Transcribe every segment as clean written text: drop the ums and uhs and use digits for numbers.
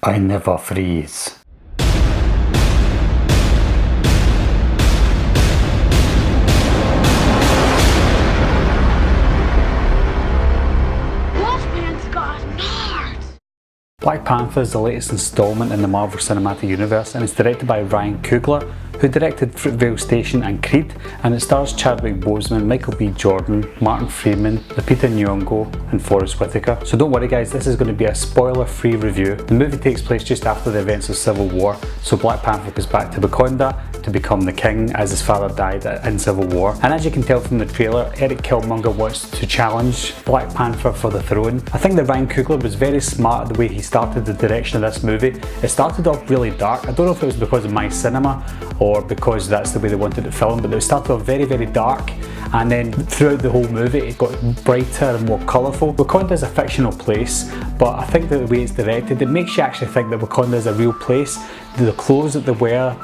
I never freeze. Black Panther is the latest installment in the Marvel Cinematic Universe and it's directed by Coogler, who directed Fruitvale Station and Creed, and it stars Chadwick Boseman, Michael B. Jordan, Martin Freeman, Lupita Nyong'o and Whitaker. So don't worry guys, this is going to be a spoiler-free review. The movie takes place just after the events of Civil War, so Black Panther goes back to Wakanda to become the king as his father died in Civil War. And as you can tell from the trailer, Killmonger wants to challenge Black Panther for the throne. I think that Coogler was very smart the way he started the direction of this movie. It started off really dark. I don't know if it was because of my cinema or because that's the way they wanted it filmed, but it started off very, very dark, and then throughout the whole movie it got brighter and more colourful. Wakanda is a fictional place, but I think that the way it's directed, it makes you actually think that Wakanda is a real place. The clothes that they wear,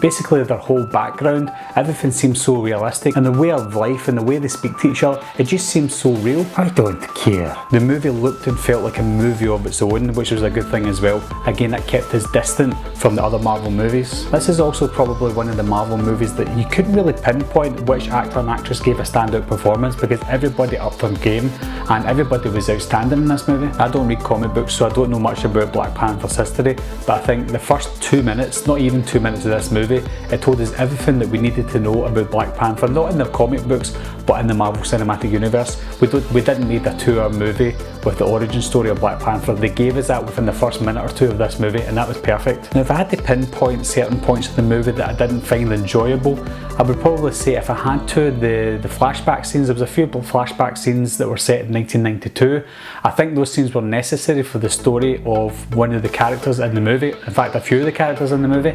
basically their whole background, everything seems so realistic, and the way of life and the way they speak to each other, it just seems so real. I don't care. The movie looked and felt like a movie of its own, which was a good thing as well. Again, that kept us distant from the other Marvel movies. This is also probably one of the Marvel movies that you couldn't really pinpoint which actor and actress gave a standout performance, because everybody upped their game and everybody was outstanding in this movie. I don't read comic books, so I don't know much about Black Panther's history, but I think the first 2 minutes, not even 2 minutes of this movie, it told us everything that we needed to know about Black Panther, not in the comic books, but in the Marvel Cinematic Universe. We didn't need a 2-hour movie with the origin story of Black Panther. They gave us that within the first minute or 2 of this movie, and that was perfect. Now, if I had to pinpoint certain points of the movie that I didn't find enjoyable, I would probably say, if I had to, the flashback scenes. There was a few flashback scenes that were set in 1992. I think those scenes were necessary for the story of one of the characters in the movie. In fact, a few of the characters in the movie.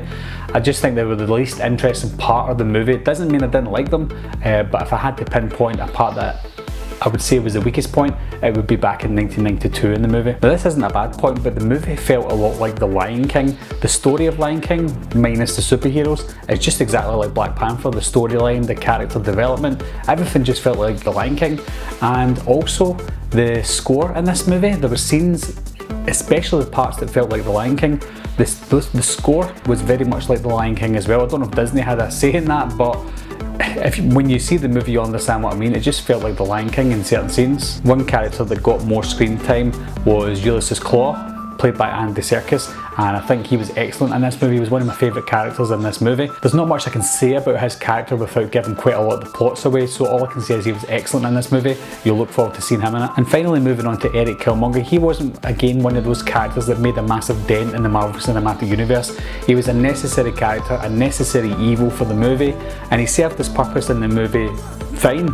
I just think they were the least interesting part of the movie. It doesn't mean I didn't like them, but if I had to pinpoint a part that I would say was the weakest point, it would be back in 1992 in the movie. Now, this isn't a bad point, but the movie felt a lot like The Lion King. The story of Lion King, minus the superheroes, is just exactly like Black Panther. The storyline, the character development, everything just felt like The Lion King. And also the score in this movie, there were scenes, especially the parts that felt like The Lion King, the score was very much like The Lion King as well. I don't know if Disney had a say in that, but when you see the movie you understand what I mean. It just felt like The Lion King in certain scenes. One character that got more screen time was Ulysses Claw, played by Serkis, and I think he was excellent in this movie. He was one of my favourite characters in this movie. There's not much I can say about his character without giving quite a lot of the plots away, so all I can say is he was excellent in this movie. You'll look forward to seeing him in it. And finally, moving on to Killmonger, he wasn't, again, one of those characters that made a massive dent in the Marvel Cinematic Universe. He was a necessary character, a necessary evil for the movie, and he served his purpose in the movie fine.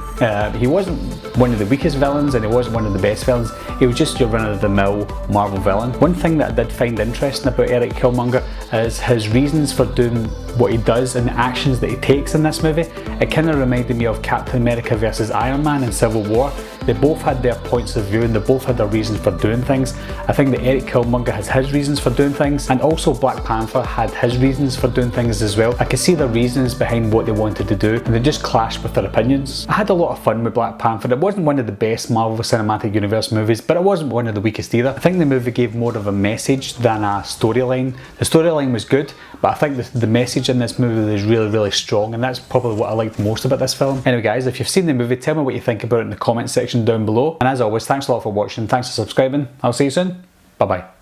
He wasn't one of the weakest villains and he wasn't one of the best villains. He was just your run-of-the-mill Marvel villain. One thing that I did find interesting about Killmonger is his reasons for doing what he does and the actions that he takes in this movie. It kind of reminded me of Captain America versus Iron Man in Civil War. They both had their points of view and they both had their reasons for doing things. I think that Killmonger has his reasons for doing things, and also Black Panther had his reasons for doing things as well. I could see the reasons behind what they wanted to do, and they just clashed with their opinions. I had a lot of fun with Black Panther. It wasn't one of the best Marvel Cinematic Universe movies, but it wasn't one of the weakest either. I think the movie gave more of a message than a storyline. The storyline was good, but I think the message in this movie is really, really strong, and that's probably what I liked most about this film. Anyway guys, if you've seen the movie, tell me what you think about it in the comment section down below. And as always, thanks a lot for watching, thanks for subscribing. I'll see you soon. Bye bye.